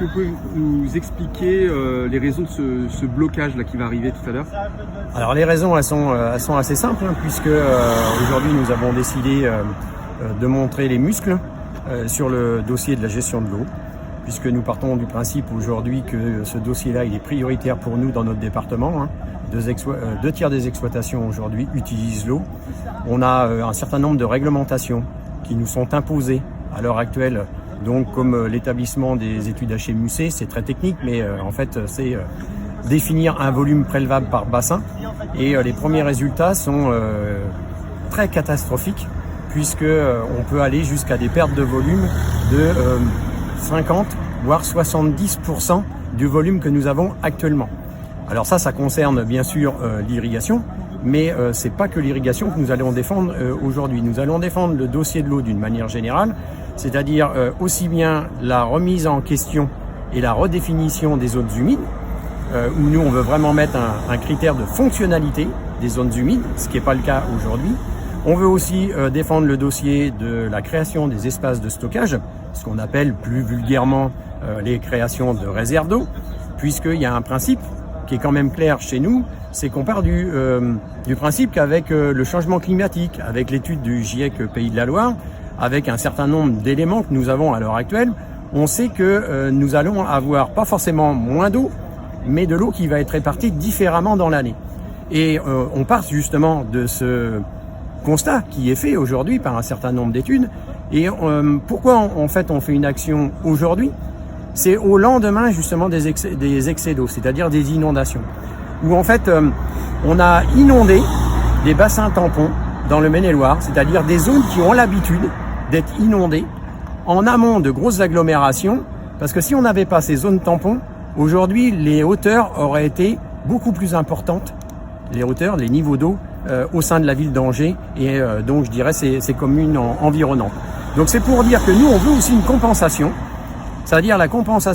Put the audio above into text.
que vous pouvez nous expliquer les raisons de ce blocage là qui va arriver tout à l'heure? Alors les raisons, elles sont assez simples, hein, puisque aujourd'hui nous avons décidé de montrer les muscles sur le dossier de la gestion de l'eau, puisque nous partons du principe aujourd'hui que ce dossier-là il est prioritaire pour nous dans notre département. Hein. Deux tiers des exploitations aujourd'hui utilisent l'eau. On a un certain nombre de réglementations qui nous sont imposées à l'heure actuelle, donc comme l'établissement des études HMUC, c'est très technique, mais en fait c'est définir un volume prélevable par bassin. Et les premiers résultats sont très catastrophiques, puisque on peut aller jusqu'à des pertes de volume de 50 voire 70% du volume que nous avons actuellement. Alors ça concerne bien sûr l'irrigation, mais c'est pas que l'irrigation que nous allons défendre aujourd'hui. Nous allons défendre le dossier de l'eau d'une manière générale, c'est-à-dire aussi bien la remise en question et la redéfinition des zones humides, où nous on veut vraiment mettre un critère de fonctionnalité des zones humides, ce qui n'est pas le cas aujourd'hui. On veut aussi défendre le dossier de la création des espaces de stockage, ce qu'on appelle plus vulgairement les créations de réserves d'eau, puisqu'il y a un principe qui est quand même clair chez nous, c'est qu'on part du principe qu'avec le changement climatique, avec l'étude du GIEC Pays de la Loire, avec un certain nombre d'éléments que nous avons à l'heure actuelle, on sait que nous allons avoir pas forcément moins d'eau, mais de l'eau qui va être répartie différemment dans l'année. Et on part justement de ce constat qui est fait aujourd'hui par un certain nombre d'études. Et pourquoi en fait on fait une action aujourd'hui? C'est au lendemain justement des excès d'eau, c'est-à-dire des inondations, où en fait on a inondé des bassins tampons dans le Maine-et-Loire, c'est-à-dire des zones qui ont l'habitude d'être inondées en amont de grosses agglomérations, parce que si on n'avait pas ces zones tampons, aujourd'hui les hauteurs auraient été beaucoup plus importantes, les niveaux d'eau au sein de la ville d'Angers et donc je dirais ces communes environnantes. Donc c'est pour dire que nous on veut aussi une compensation, c'est-à-dire la compensation